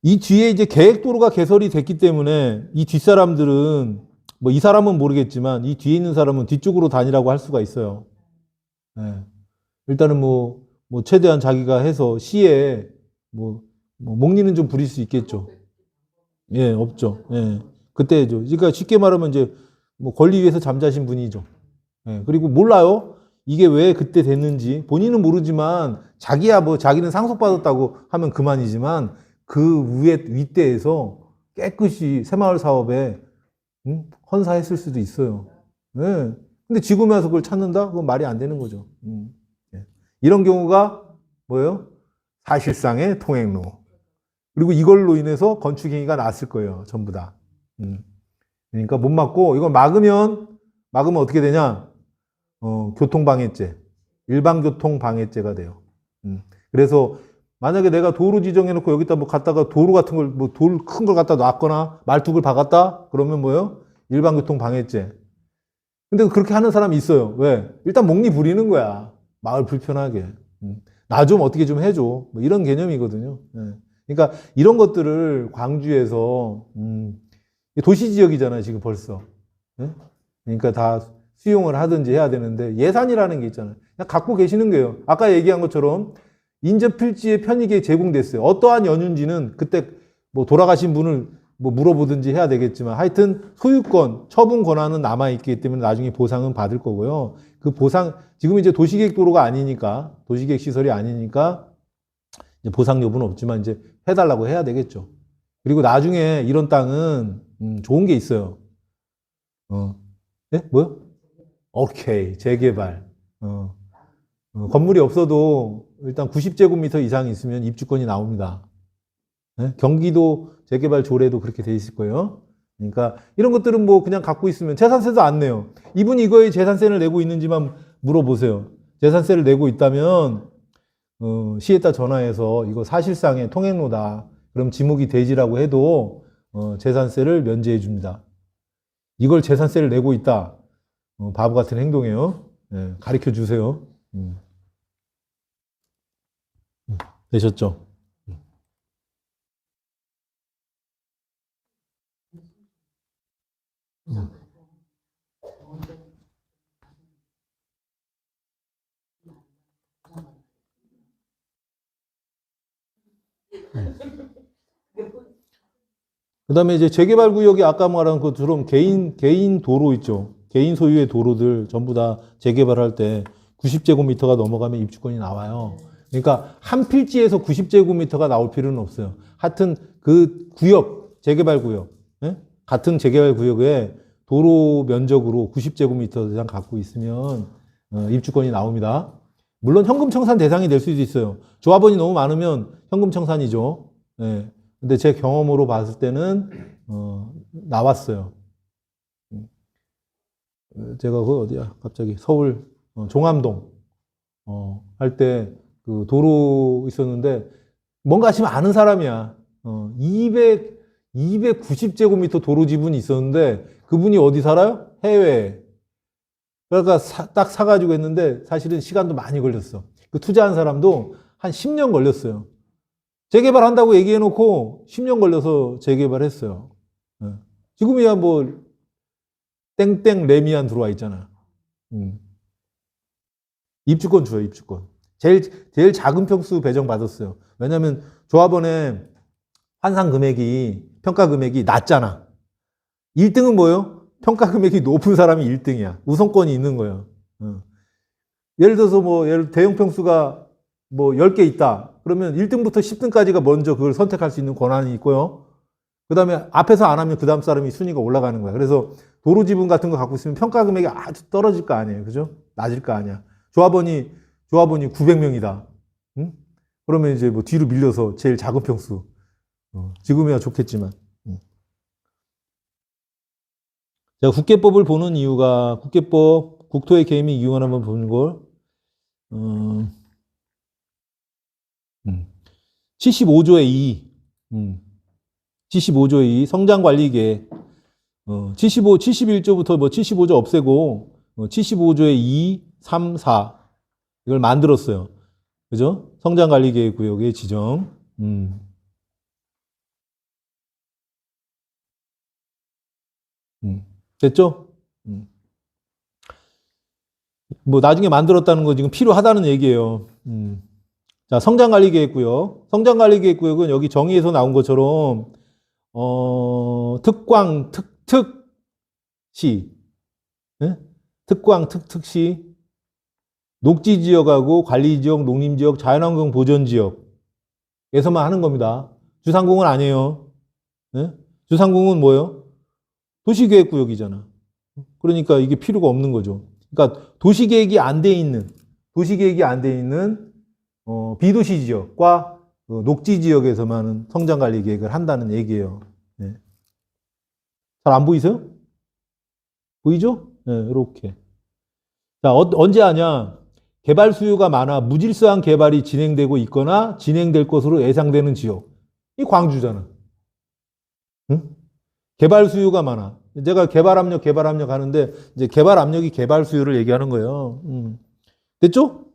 이 뒤에 이제 계획도로가 개설이 됐기 때문에 이 뒷사람들은 뭐 이 사람은 모르겠지만 이 뒤에 있는 사람은 뒤쪽으로 다니라고 할 수가 있어요. 예. 일단은 뭐 최대한 자기가 해서 시에 목리는 좀 부릴 수 있겠죠. 예, 없죠. 예. 그때죠. 그러니까 쉽게 말하면 이제 뭐 권리 위에서 잠자신 분이죠. 예. 그리고 몰라요. 이게 왜 그때 됐는지 본인은 모르지만 자기야 뭐 자기는 상속받았다고 하면 그만이지만 그 위에 윗대에서 깨끗이 새마을 사업에 헌사했을 수도 있어요. 예. 근데 지금에 와서 그걸 찾는다? 그건 말이 안 되는 거죠. 예. 이런 경우가 뭐예요? 사실상의 통행로. 그리고 이걸로 인해서 건축행위가 났을 거예요. 전부 다. 그러니까 못 막고 이걸 막으면 어떻게 되냐? 교통방해죄. 일반교통방해죄가 돼요. 그래서 만약에 내가 도로 지정해놓고 여기다 뭐 갖다가 도로 같은 걸, 뭐 돌 큰 걸 갖다 놨거나 말뚝을 박았다? 그러면 뭐예요? 일반교통방해죄. 근데 그렇게 하는 사람이 있어요. 왜? 일단 목리 부리는 거야. 마을 불편하게. 나 좀 어떻게 좀 해줘. 뭐 이런 개념이거든요. 예. 그러니까 이런 것들을 광주에서, 도시 지역이잖아요, 지금 벌써. 예? 그러니까 다 수용을 하든지 해야 되는데 예산이라는 게 있잖아요. 그냥 갖고 계시는 거예요. 아까 얘기한 것처럼 인접필지에 편익에 제공됐어요. 어떠한 연유인지는 그때 뭐 돌아가신 분을 뭐 물어보든지 해야 되겠지만 하여튼 소유권, 처분 권한은 남아있기 때문에 나중에 보상은 받을 거고요. 그 보상, 지금 이제 도시계획 도로가 아니니까, 도시계획 시설이 아니니까 이제 보상 여부는 없지만 이제 해달라고 해야 되겠죠. 그리고 나중에 이런 땅은 좋은 게 있어요. 네? 뭐요? 오케이. 재개발. 건물이 없어도 일단 90제곱미터 이상 있으면 입주권이 나옵니다. 네? 경기도 재개발 조례도 그렇게 돼 있을 거예요. 그러니까 이런 것들은 뭐 그냥 갖고 있으면 재산세도 안 내요. 이분이 이거에 재산세를 내고 있는지만 물어보세요. 재산세를 내고 있다면 시에다 전화해서 이거 사실상의 통행로다. 그럼 지목이 대지라고 해도 재산세를 면제해 줍니다. 이걸 재산세를 내고 있다. 바보 같은 행동이에요. 네, 가르쳐 주세요. 되셨죠? 그 다음에 이제 재개발 구역이 아까 말한 것처럼 개인 도로 있죠. 개인 소유의 도로들 전부 다 재개발할 때 90제곱미터가 넘어가면 입주권이 나와요. 그러니까 한 필지에서 90제곱미터가 나올 필요는 없어요. 하여튼 그 구역, 재개발 구역, 예? 같은 재개발 구역에 도로 면적으로 90제곱미터 이상 갖고 있으면 입주권이 나옵니다. 물론 현금 청산 대상이 될 수도 있어요. 조합원이 너무 많으면 현금 청산이죠. 예. 근데 제 경험으로 봤을 때는 나왔어요. 제가 그 어디야? 갑자기 서울 종암동 할 때 그 도로 있었는데 뭔가 하시면 아는 사람이야. 290제곱미터 도로 지분이 있었는데 그분이 어디 살아요? 해외에. 그러니까 딱 사가지고 했는데 사실은 시간도 많이 걸렸어. 그 투자한 사람도 한 10년 걸렸어요. 재개발한다고 얘기해놓고 10년 걸려서 재개발했어요. 지금이야 뭐 땡땡 레미안 들어와 있잖아. 입주권 줘요, 입주권. 제일 작은 평수 배정 받았어요. 왜냐하면 조합원의 환상 금액이 평가 금액이 낮잖아. 1등은 뭐예요? 평가 금액이 높은 사람이 1등이야. 우선권이 있는 거예요. 예를 들어서 뭐 대형 평수가 뭐 10개 있다. 그러면 1등부터 10등까지가 먼저 그걸 선택할 수 있는 권한이 있고요. 그 다음에 앞에서 안 하면 그 다음 사람이 순위가 올라가는 거야. 그래서 도로 지분 같은 거 갖고 있으면 평가 금액이 아주 떨어질 거 아니에요. 그죠? 낮을 거 아니야. 조합원이 900명이다. 응? 그러면 이제 뭐 뒤로 밀려서 제일 작은 평수. 지금이야 좋겠지만. 제가 국계법을 보는 이유가 국계법, 국토의 개임이 이용을 한번 보는 걸, 75조의 2, 75조의 2, 성장관리계획, 71조부터 뭐 75조 없애고, 75조의 2, 3, 4, 이걸 만들었어요. 그죠? 성장관리계획구역의 지정. 됐죠? 뭐 나중에 만들었다는 거 지금 필요하다는 얘기예요. 자, 성장관리계획구역. 성장관리계획구역은 여기 정의에서 나온 것처럼 특광, 특특시, 예? 특광, 특특시, 녹지지역하고 관리지역, 농림지역, 자연환경 보전지역에서만 하는 겁니다. 주상공은 아니에요. 예? 주상공은 뭐예요? 도시계획구역이잖아. 그러니까 이게 필요가 없는 거죠. 그러니까 도시계획이 안 돼 있는 비도시 지역과 녹지 지역에서만 성장관리 계획을 한다는 얘기예요. 네. 잘 안 보이세요? 보이죠? 네, 이렇게. 자, 언제 하냐? 개발 수요가 많아 무질서한 개발이 진행되고 있거나 진행될 것으로 예상되는 지역. 이 광주잖아. 응? 개발 수요가 많아. 제가 개발 압력 하는데 이제 개발 압력이 개발 수요를 얘기하는 거예요. 됐죠?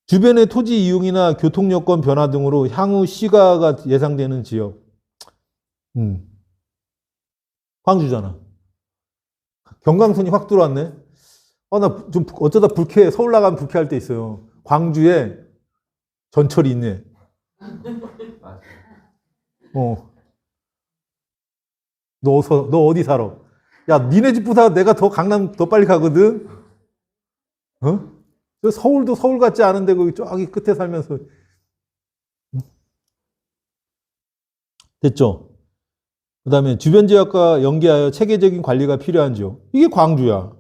주변의 토지 이용이나 교통 여건 변화 등으로 향후 시가가 예상되는 지역. 광주잖아. 경강선이 확 들어왔네. 나 좀 어쩌다 서울 나가면 불쾌할 때 있어요. 광주에 전철이 있네. 너 어디 살아? 야, 니네 집보다 내가 더 강남 더 빨리 가거든? 서울도 서울 같지 않은데 거기 저기 끝에 살면서. 됐죠? 그 다음에 주변 지역과 연계하여 체계적인 관리가 필요한 지역. 이게 광주야.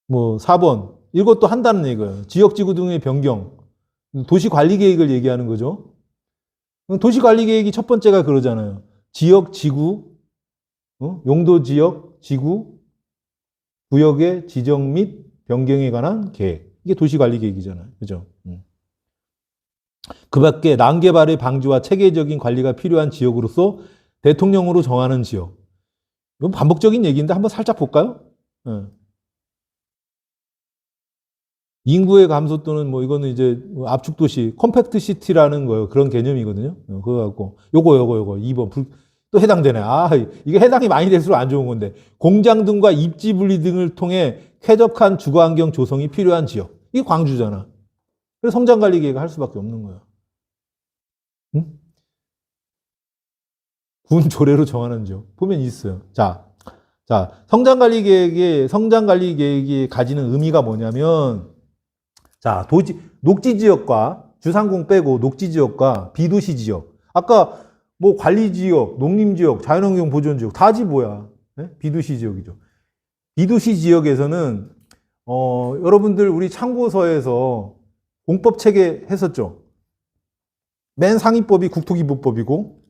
뭐 4번. 이것도 한다는 얘기예요. 지역지구 등의 변경. 도시관리계획을 얘기하는 거죠. 도시관리계획이 첫 번째가 그러잖아요. 지역, 지구, 용도지역, 지구, 구역의 지정 및 변경에 관한 계획. 이게 도시관리계획이잖아요. 그죠? 그 밖에 난개발의 방지와 체계적인 관리가 필요한 지역으로서 대통령으로 정하는 지역. 이건 반복적인 얘기인데 한번 살짝 볼까요? 인구의 감소 또는 뭐 이거는 이제 압축도시, 컴팩트 시티라는 거예요. 그런 개념이거든요. 그거 갖고 요거 2번 또 해당되네. 이게 해당이 많이 될수록 안 좋은 건데. 공장 등과 입지 분리 등을 통해 쾌적한 주거환경 조성이 필요한 지역. 이게 광주잖아. 그래서 성장관리 계획을 할 수밖에 없는 거야. 응? 군 조례로 정하는 지역. 보면 있어요. 자, 성장관리 계획이 가지는 의미가 뭐냐면, 자, 녹지 지역과 주상공 빼고 녹지 지역과 비도시 지역. 아까 뭐 관리 지역, 농림 지역, 자연환경 보전 지역 다지 뭐야? 네? 비도시 지역이죠. 비도시 지역에서는 여러분들 우리 참고서에서 공법 체계 했었죠. 맨 상위법이 국토기본법이고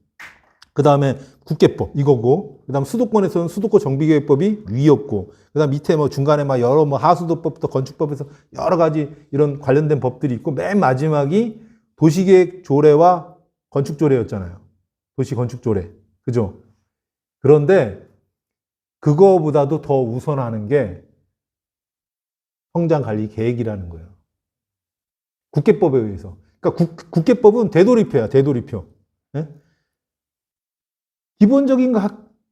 그 다음에 국계법 이거고 그 다음 수도권에서는 수도권 정비계획법이 위였고 그 다음 밑에 뭐 중간에 막 여러 뭐 하수도법부터 건축법에서 여러 가지 이런 관련된 법들이 있고 맨 마지막이 도시계획 조례와 건축 조례였잖아요. 도시 건축 조례. 그죠? 그런데 그거보다도 더 우선하는 게 성장관리 계획이라는 거예요. 국계법에 의해서. 그러니까 국계법은 되돌이표야, 되돌이표. 네? 기본적인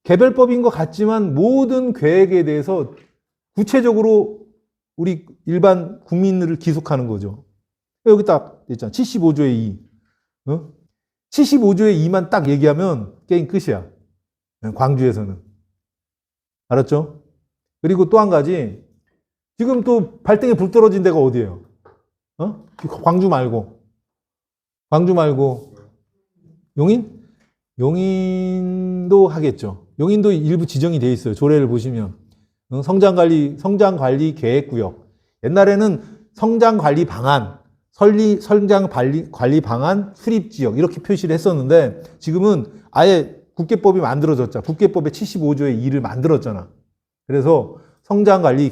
개별법인 것 같지만 모든 계획에 대해서 구체적으로 우리 일반 국민들을 기속하는 거죠. 여기 딱 있잖아. 75조의 2. 75조의 2만 딱 얘기하면 게임 끝이야. 광주에서는. 알았죠? 그리고 또 한 가지. 지금 또 발등에 불 떨어진 데가 어디예요? 광주 말고. 용인? 용인도 하겠죠. 용인도 일부 지정이 돼 있어요. 조례를 보시면. 성장관리 계획구역. 옛날에는 성장관리 방안, 성장관리 방안 수립지역 이렇게 표시를 했었는데 지금은 아예 국계법이 만들어졌잖아. 국계법의 75조의 2를 만들었잖아. 그래서 성장관리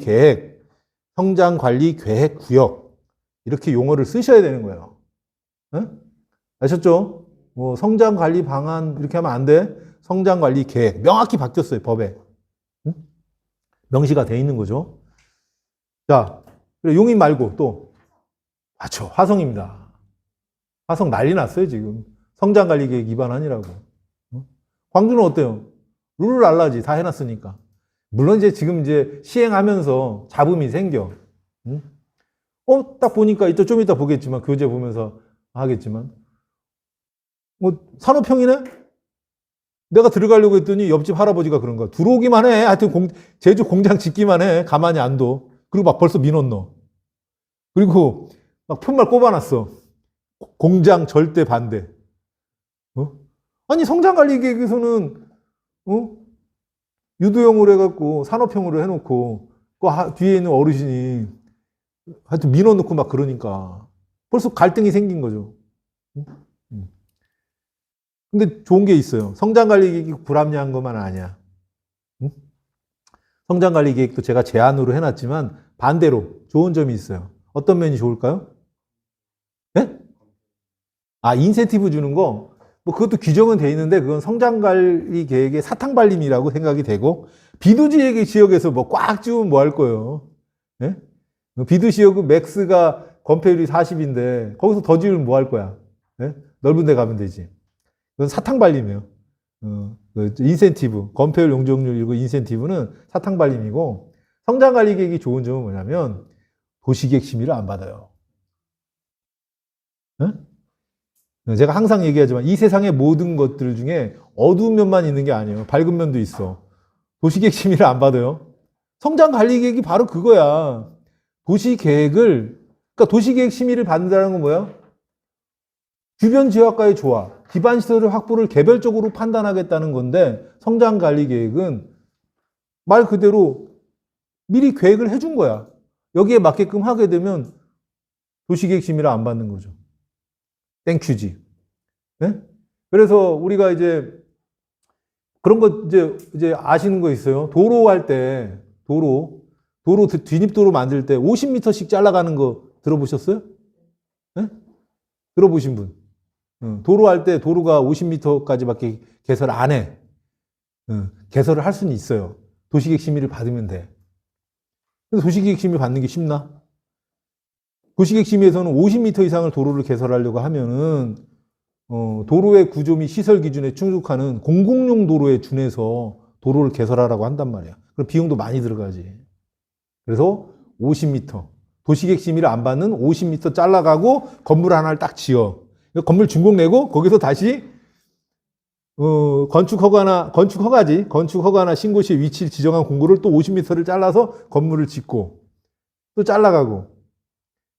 계획구역 이렇게 용어를 쓰셔야 되는 거예요. 응? 아셨죠? 뭐 성장관리 방안 이렇게 하면 안 돼. 성장관리 계획 명확히 바뀌었어요. 법에. 응? 명시가 돼 있는 거죠. 자, 용인 말고 또 맞죠. 화성입니다. 화성 난리 났어요 지금. 성장관리계획 위반 아니라고. 광주는 어때요? 룰루랄라지. 다 해놨으니까. 물론 이제 지금 이제 시행하면서 잡음이 생겨. 응? 딱 보니까 이따 좀 이따 보겠지만 교재 보면서 하겠지만 산업형이네? 내가 들어가려고 했더니 옆집 할아버지가 그런 거야. 들어오기만 해. 하여튼 제주 공장 짓기만 해. 가만히 안 둬. 그리고 막 벌써 민원 넣어. 그리고 막 푯말 꼽아놨어. 공장 절대 반대. 아니 성장관리계획에서는 유도형으로 해갖고 산업형으로 해놓고 그 뒤에 있는 어르신이 하여튼 민원 넣고 막 그러니까 벌써 갈등이 생긴 거죠. 근데 좋은 게 있어요. 성장관리계획이 불합리한 것만 아니야. 성장관리계획도 제가 제안으로 해놨지만 반대로 좋은 점이 있어요. 어떤 면이 좋을까요? 네? 인센티브 주는 거, 그것도 규정은 돼 있는데 그건 성장관리계획의 사탕발림이라고 생각이 되고 비두지역 지역에서 꽉 쥐우면 뭐 할 거예요? 네? 비두지역은 맥스가 건폐율이 40인데 거기서 더 지으면 뭐 할 거야? 네? 넓은 데 가면 되지. 그건 사탕발림이에요. 인센티브, 건폐율 용적률 이거 인센티브는 사탕발림이고 성장관리계획이 좋은 점은 뭐냐면 도시계획 심의를 안 받아요. 네? 제가 항상 얘기하지만 이 세상의 모든 것들 중에 어두운 면만 있는 게 아니에요. 밝은 면도 있어. 도시계획 심의를 안 받아요. 성장관리계획이 바로 그거야. 그러니까 도시계획 심의를 받는다는 건 뭐야? 주변 지역과의 조화, 기반시설 확보를 개별적으로 판단하겠다는 건데 성장관리계획은 말 그대로 미리 계획을 해준 거야. 여기에 맞게끔 하게 되면 도시계획 심의를 안 받는 거죠. 땡큐지. 네? 그래서 우리가 이제 그런 거 이제 아시는 거 있어요. 도로 할 때 도로 진입도로 만들 때 50m씩 잘라가는 거 들어보셨어요? 네? 들어보신 분? 도로 할 때 도로가 50m까지밖에 개설 안 해. 개설을 할 수는 있어요. 도시계획 심의를 받으면 돼. 근데 도시계획 심의 받는 게 쉽나? 도시계획 심의에서는 50m 이상을 도로를 개설하려고 하면은 도로의 구조 및 시설 기준에 충족하는 공공용 도로에 준해서 도로를 개설하라고 한단 말이야. 그럼 비용도 많이 들어가지. 그래서 50m. 도시계획 심의를 안 받는 50m 잘라가고 건물 하나를 딱 지어. 건물 준공 내고 거기서 다시 건축허가나 신고시에 위치를 지정한 공고를 또 50m를 잘라서 건물을 짓고 또 잘라가고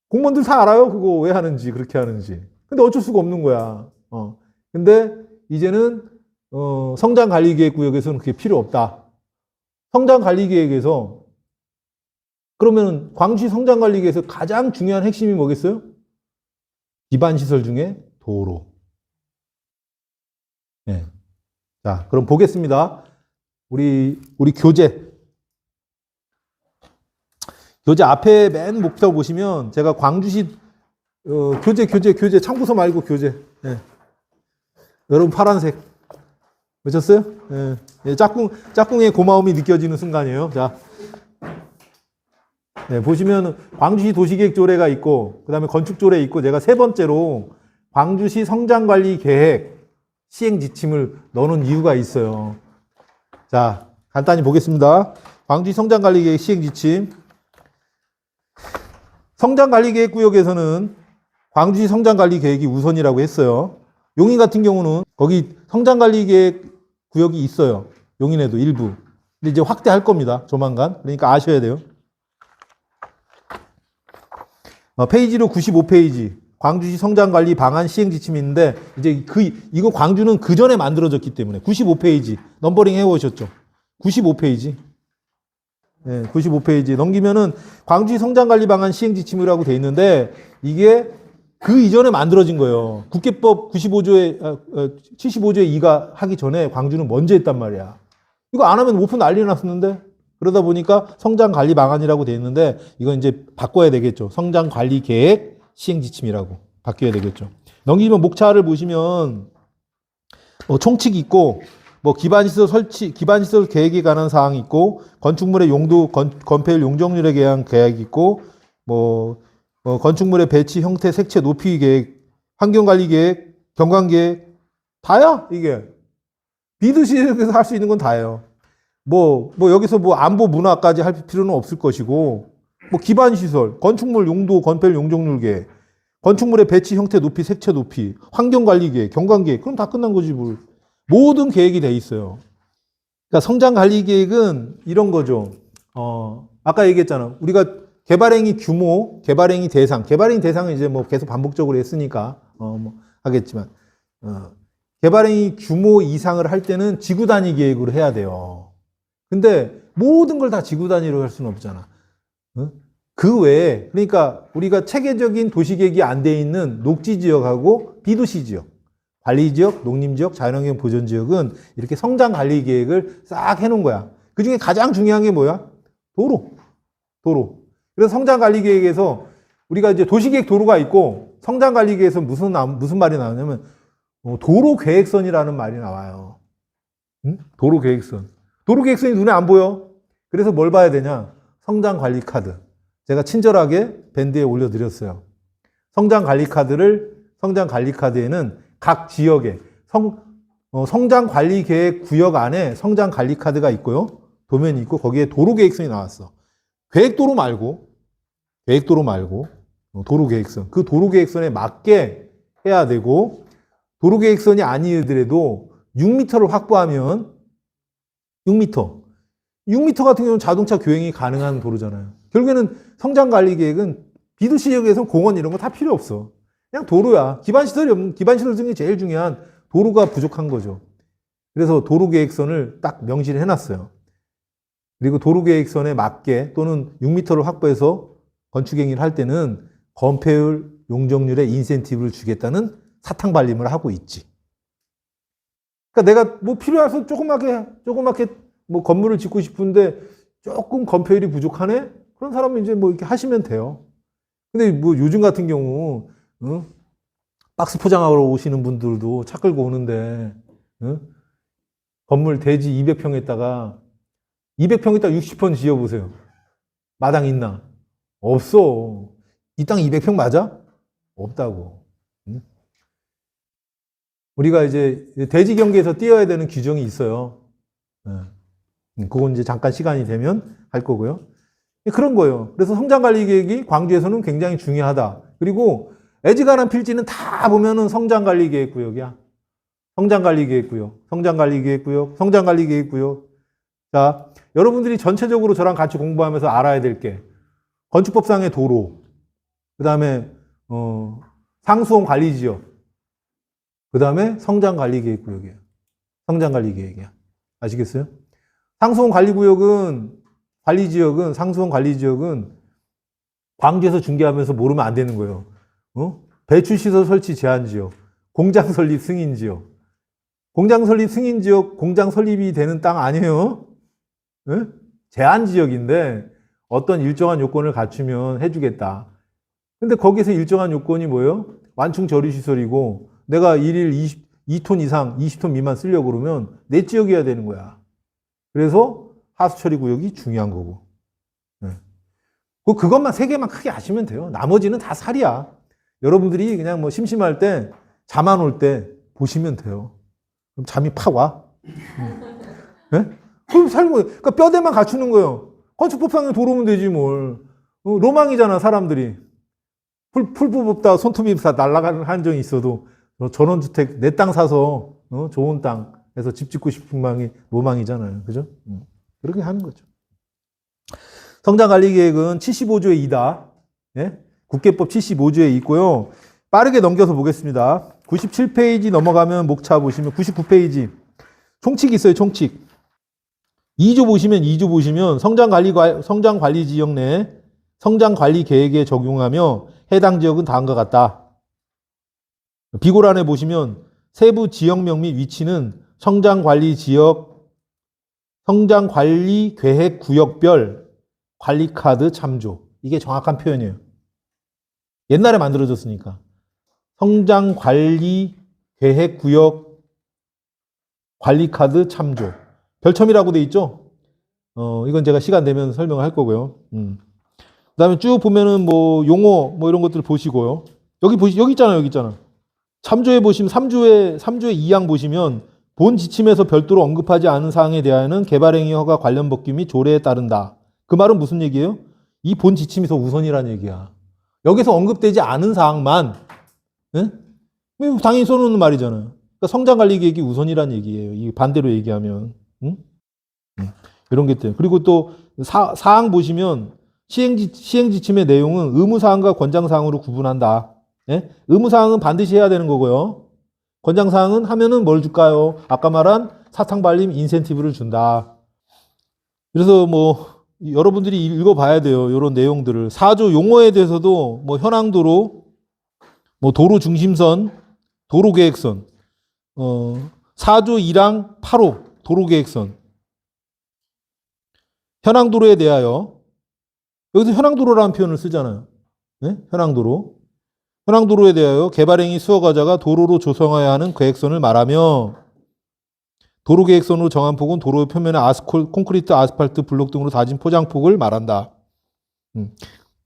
공무원들 다 알아요. 그거 왜 하는지 그렇게 하는지. 근데 어쩔 수가 없는 거야. 근데 이제는 성장관리계획구역에서는 그게 필요 없다. 성장관리계획에서 그러면 광주시 성장관리계획에서 가장 중요한 핵심이 뭐겠어요? 기반시설 중에 도로. 네. 자, 그럼 보겠습니다. 우리 교재 앞에 맨 목표 보시면 제가 광주시 교재 참고서 말고 교재. 네. 여러분 파란색 보셨어요? 네. 짝꿍의 고마움이 느껴지는 순간이에요. 자, 네, 보시면 광주시 도시계획 조례가 있고 그 다음에 건축 조례 있고 제가 세 번째로 광주시 성장관리계획 시행 지침을 넣는 이유가 있어요. 자, 간단히 보겠습니다. 광주시 성장관리계획 시행 지침. 성장관리계획구역에서는 광주시 성장관리계획이 우선이라고 했어요. 용인 같은 경우는 거기 성장관리계획 구역이 있어요. 용인에도 일부. 근데 이제 확대할 겁니다. 조만간. 그러니까 아셔야 돼요. 페이지로 95페이지. 광주시 성장관리 방안 시행 지침이 있는데 이제 이거 광주는 그 전에 만들어졌기 때문에 95페이지. 넘버링 해 오셨죠? 95페이지. 네, 95페이지 넘기면은 광주시 성장관리 방안 시행 지침이라고 돼 있는데 이게 그 이전에 만들어진 거예요. 국회법 75조의 2가 하기 전에 광주는 먼저 했단 말이야. 이거 안 하면 오픈 난리 났었는데 그러다 보니까 성장관리 방안이라고 돼 있는데 이건 이제 바꿔야 되겠죠. 성장관리 계획 시행 지침이라고 바뀌어야 되겠죠. 넘기면 목차를 보시면 총칙이 있고 기반시설 계획에 관한 사항이 있고 건축물의 용도 건폐율 용적률에 대한 계획이 있고 건축물의 배치 형태 색채 높이 계획 환경관리 계획 경관 계획 다야, 이게. 비도시에서 할 수 있는 건 다예요. 여기서 안보 문화까지 할 필요는 없을 것이고, 기반시설, 건축물 용도, 건폐율 용적률 계획, 건축물의 배치 형태 높이, 색채 높이, 환경관리 계획, 경관 계획, 그럼 다 끝난 거지, 뭘. 모든 계획이 돼 있어요. 그러니까 성장관리 계획은 이런 거죠. 아까 얘기했잖아. 우리가 개발행위 규모, 개발행위 대상, 개발행위 대상은 이제 계속 반복적으로 했으니까, 하겠지만, 개발행위 규모 이상을 할 때는 지구 단위 계획으로 해야 돼요. 근데 모든 걸 다 지구 단위로 할 수는 없잖아. 그 외에, 그러니까 우리가 체계적인 도시계획이 안 돼 있는 녹지 지역하고 비도시 지역, 관리 지역, 농림 지역, 자연환경 보전 지역은 이렇게 성장 관리 계획을 싹 해놓은 거야. 그 중에 가장 중요한 게 뭐야? 도로. 그래서 성장 관리 계획에서 우리가 이제 도시계획 도로가 있고 성장 관리 계획에서 무슨 말이 나오냐면 도로 계획선이라는 말이 나와요. 응? 도로 계획선. 도로 계획선이 눈에 안 보여. 그래서 뭘 봐야 되냐? 성장 관리 카드. 제가 친절하게 밴드에 올려드렸어요. 성장 관리 카드에는 각 지역에 성장 관리 계획 구역 안에 성장 관리 카드가 있고요. 도면이 있고 거기에 도로 계획선이 나왔어. 계획도로 말고 도로 계획선. 그 도로 계획선에 맞게 해야 되고 도로 계획선이 아니더라도 6m를 확보하면 6m 같은 경우는 자동차 교행이 가능한 도로잖아요. 결국에는 성장관리 계획은 비도시 지역에서는 공원 이런 거 다 필요 없어. 그냥 도로야. 기반시설 중에 제일 중요한 도로가 부족한 거죠. 그래서 도로계획선을 딱 명시를 해놨어요. 그리고 도로계획선에 맞게 또는 6m를 확보해서 건축행위를 할 때는 건폐율, 용적률에 인센티브를 주겠다는 사탕발림을 하고 있지. 그러니까 내가 필요해서 조그맣게 건물을 짓고 싶은데 조금 건폐율이 부족하네? 그런 사람은 이제 이렇게 하시면 돼요. 근데 요즘 같은 경우, 박스 포장하러 오시는 분들도 차 끌고 오는데, 건물 대지 200평에다가 60편 지어보세요. 마당 있나? 없어. 이 땅 200평 맞아? 없다고. 우리가 이제 대지 경계에서 띄어야 되는 규정이 있어요. 그건 이제 잠깐 시간이 되면 할 거고요. 그런 거예요. 그래서 성장관리계획이 광주에서는 굉장히 중요하다. 그리고 애지간한 필지는 다 보면은 성장관리계획구역이야. 성장관리계획구역. 자, 여러분들이 전체적으로 저랑 같이 공부하면서 알아야 될 게 건축법상의 도로, 그 다음에 상수원 관리지역, 그 다음에 성장관리계획구역이에요. 성장관리계획이야. 아시겠어요? 상수원 관리지역은 광주에서 중개하면서 모르면 안 되는 거예요. 배출시설 설치 제한지역, 공장 설립 승인지역. 공장 설립이 되는 땅 아니에요? 제한지역인데 어떤 일정한 요건을 갖추면 해주겠다. 근데 거기서 일정한 요건이 뭐예요? 완충 처리시설이고 내가 일일 2톤 이상, 20톤 미만 쓰려고 그러면 내 지역이어야 되는 거야. 그래서 하수처리구역이 중요한 거고. 그것만 3개만 크게 아시면 돼요. 나머지는 다 살이야. 여러분들이 그냥 심심할 때, 잠 안 올 때 보시면 돼요. 그럼 잠이 팍 와. 그럼 살고, 그러니까 뼈대만 갖추는 거예요. 건축법상에 도로면 되지 뭘. 로망이잖아, 사람들이. 풀 뽑다 손톱이 다 날아가는 한정이 있어도 전원주택 내 땅 사서 좋은 땅에서 집 짓고 싶은 마음이 로망이잖아요. 그죠? 그렇게 하는 거죠. 성장관리계획은 75조의 2다. 예? 국계법 75조에 있고요. 빠르게 넘겨서 보겠습니다. 97페이지 넘어가면 목차 보시면 99페이지 총칙이 있어요. 총칙. 2조 보시면 성장관리 지역 내 성장관리 계획에 적용하며 해당 지역은 다음과 같다. 비고란에 보시면 세부 지역명 및 위치는 성장관리 계획 구역별 관리카드 참조. 이게 정확한 표현이에요. 옛날에 만들어졌으니까. 성장관리 계획 구역 관리카드 참조. 별첨이라고 돼 있죠? 이건 제가 시간 되면 설명을 할 거고요. 그 다음에 쭉 보면은 용어, 이런 것들 보시고요. 여기 있잖아. 3조에 보시면 3조의 2항 보시면 본 지침에서 별도로 언급하지 않은 사항에 대하여는 개발행위 허가 관련 법규 및 조례에 따른다. 그 말은 무슨 얘기예요? 이 본 지침이 더 우선이라는 얘기야. 여기서 언급되지 않은 사항만 예? 당연히 써놓는 말이잖아요. 그러니까 성장관리계획이 우선이라는 얘기예요. 이 반대로 얘기하면. 응? 이런 게 있대요. 그리고 또 사항 보시면 시행지침의 내용은 의무사항과 권장사항으로 구분한다. 예? 의무사항은 반드시 해야 되는 거고요. 권장사항은 하면은 뭘 줄까요? 아까 말한 사탕발림 인센티브를 준다. 그래서 뭐 여러분들이 읽어봐야 돼요. 이런 내용들을. 4조 용어에 대해서도 뭐 현항도로, 뭐 도로 중심선, 도로계획선, 4조 1항 8호 도로계획선. 현항도로에 대하여 여기서 현항도로라는 표현을 쓰잖아요. 네? 현항도로. 현항도로에 대하여 개발행위 수허가자가 도로로 조성해야 하는 계획선을 말하며 도로계획선으로 정한 폭은 도로의 표면에 콘크리트, 아스팔트, 블록 등으로 다진 포장폭을 말한다.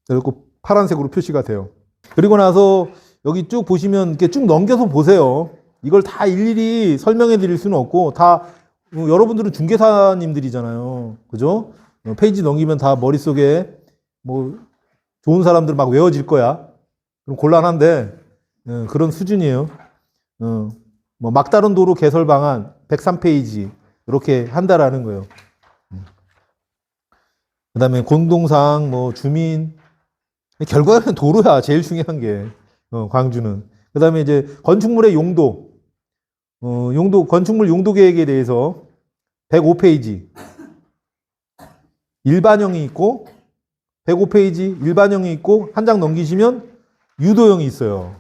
그리고 파란색으로 표시가 돼요. 그리고 나서 여기 쭉 보시면 이렇게 쭉 넘겨서 보세요. 이걸 다 일일이 설명해 드릴 수는 없고 다 여러분들은 중개사님들이잖아요. 그죠? 페이지 넘기면 다 머릿속에 뭐 좋은 사람들 막 외워질 거야. 그럼 곤란한데 그런 수준이에요. 뭐 막다른 도로 개설 방안 103페이지 이렇게 한다라는 거예요. 그다음에 공동사항 뭐 주민 결과는 도로야 제일 중요한 게 광주는. 그다음에 이제 건축물의 용도 건축물 용도 계획에 대해서 105페이지 일반형이 있고 105페이지 일반형이 있고 한 장 넘기시면 유도형이 있어요.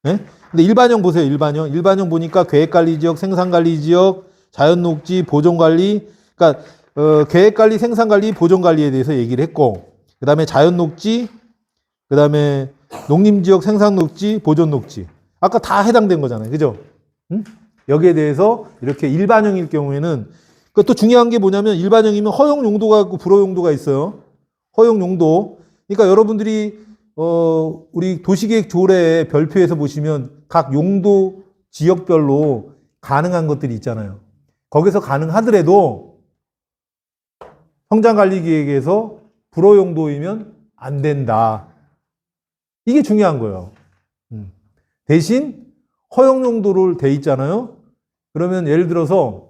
네? 근데 일반형 보세요. 일반형 보니까 계획관리지역, 생산관리지역, 자연녹지, 보존관리. 그러니까 계획관리, 생산관리, 보존관리에 대해서 얘기를 했고 그 다음에 자연녹지, 그 다음에 농림지역, 생산녹지, 보존녹지. 아까 다 해당된 거잖아요. 그죠? 응? 여기에 대해서 이렇게 일반형일 경우에는 또 중요한 게 뭐냐면 일반형이면 허용 용도가 있고 불허 용도가 있어요. 허용 용도. 그러니까 여러분들이 우리 도시계획 조례 별표에서 보시면 각 용도 지역별로 가능한 것들이 있잖아요. 거기서 가능하더라도 성장관리계획에서 불허 용도이면 안 된다. 이게 중요한 거예요. 대신 허용 용도를 돼 있잖아요. 그러면 예를 들어서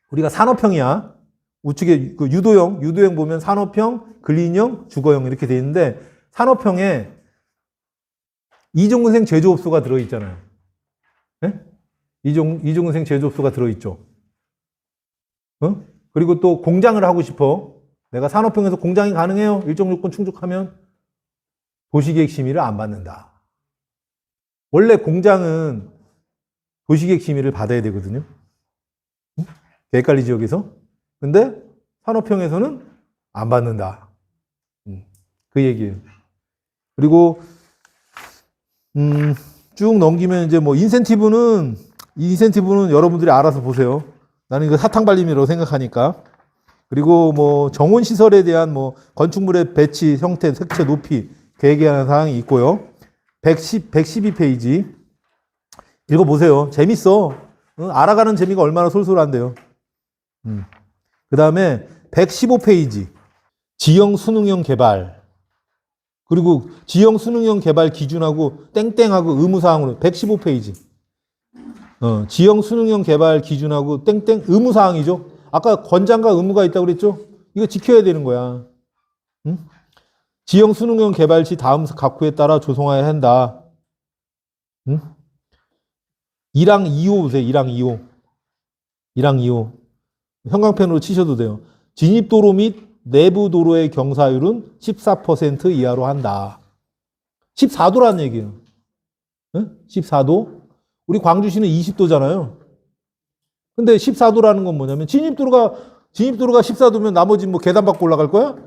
우리가 산업형이야. 우측에 그 유도형 보면 산업형, 근린형, 주거형 이렇게 돼 있는데 산업형에 이종근생 제조업소가 들어있잖아요. 네? 이종근생 제조업소가 들어있죠. 그리고 또 공장을 하고 싶어. 내가 산업형에서 공장이 가능해요. 일정 요건 충족하면 도시계획 심의를 안 받는다. 원래 공장은 도시계획 심의를 받아야 되거든요. 계획관리 지역에서. 근데 산업형에서는 안 받는다. 그 얘기예요. 그리고 쭉 넘기면 이제 뭐 인센티브는 여러분들이 알아서 보세요. 나는 이거 사탕발림이라고 생각하니까. 그리고 뭐 정원 시설에 대한 뭐 건축물의 배치, 형태, 색채, 높이 계획하는 사항이 있고요. 112페이지 읽어보세요. 재밌어. 알아가는 재미가 얼마나 솔솔한데요. 그 다음에 115페이지 지형 수능형 개발. 그리고 지형 수능형 개발 기준하고 땡땡하고 의무사항으로 115페이지. 지형 수능형 개발 기준하고 땡땡 의무사항이죠. 아까 권장과 의무가 있다고 그랬죠? 이거 지켜야 되는 거야. 응? 지형 수능형 개발 시 다음 각호에 따라 조성해야 한다. 응? 1항 2호 보세요. 1항 2호. 1항 2호. 형광펜으로 치셔도 돼요. 진입도로 및 내부 도로의 경사율은 14% 이하로 한다. 14도라는 얘기예요. 응? 14도. 우리 광주시는 20도잖아요. 근데 14도라는 건 뭐냐면 진입도로가 14도면 나머지 뭐 계단 밟고 올라갈 거야?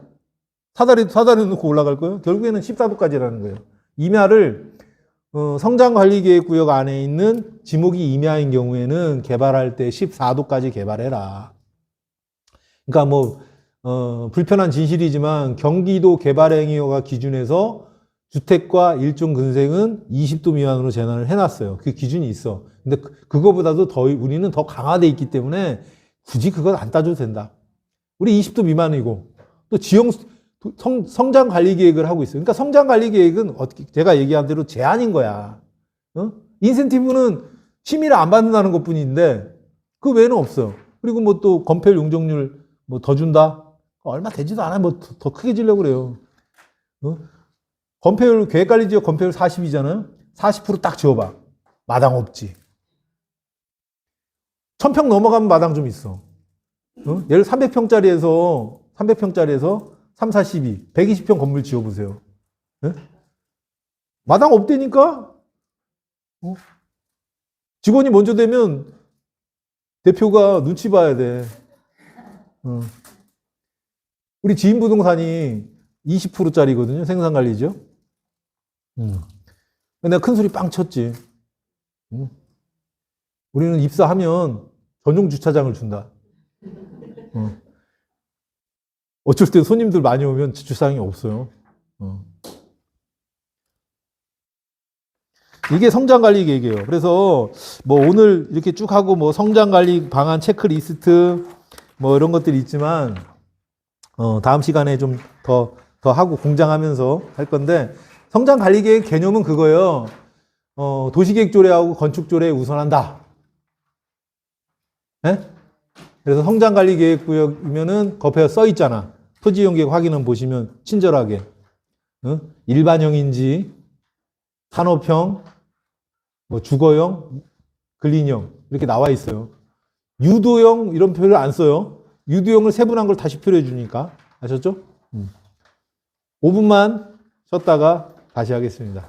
사다리 놓고 올라갈 거야? 결국에는 14도까지라는 거예요. 임야를 성장관리계획구역 안에 있는 지목이 임야인 경우에는 개발할 때 14도까지 개발해라. 그러니까 뭐 불편한 진실이지만 경기도 개발행위허가 기준에서 주택과 일종 근생은 20도 미만으로 제한을 해놨어요. 그 기준이 있어. 근데 그거보다도 우리는 더 강화돼 있기 때문에 굳이 그건 안 따져도 된다. 우리 20도 미만이고 또 성장 관리 계획을 하고 있어요. 그러니까 성장 관리 계획은 어떻게 제가 얘기한 대로 제한인 거야. 어? 인센티브는 심의를 안 받는다는 것뿐인데 그 외에는 없어요. 그리고 뭐 또 건폐율 용적률 뭐 더 준다? 얼마 되지도 않아. 뭐 더 크게 지려고 그래요. 어? 건폐율 계획관리지역 건폐율 40이잖아요. 40%딱 지어봐. 마당 없지. 1000평 넘어가면 마당 좀 있어. 어? 예를 300평짜리에서 3, 42, 120평 건물 지어보세요. 네? 마당 없다니까? 어? 직원이 먼저 되면 대표가 눈치 봐야 돼. 어. 우리 지인부동산이 20%짜리거든요. 생산관리죠. 내가 큰 소리 빵 쳤지. 우리는 입사하면 전용 주차장을 준다. 어쩔 때 손님들 많이 오면 주차장이 없어요. 이게 성장관리 계획이에요. 그래서 뭐 오늘 이렇게 쭉 하고 뭐 성장관리 방안 체크리스트 뭐 이런 것들이 있지만 다음 시간에 좀 더 하고 공장하면서 할 건데 성장관리 계획 개념은 그거예요. 도시계획 조례하고 건축 조례에 우선한다. 네? 그래서 성장관리계획구역이면은 거기에 써 있잖아. 토지이용계획 확인은 보시면 친절하게 일반형인지 산업형, 뭐 주거형, 근린형 이렇게 나와 있어요. 유도형 이런 표현을 안 써요. 유도형을 세분한 걸 다시 표현해 주니까 아셨죠? 5분만 쉬었다가 다시 하겠습니다.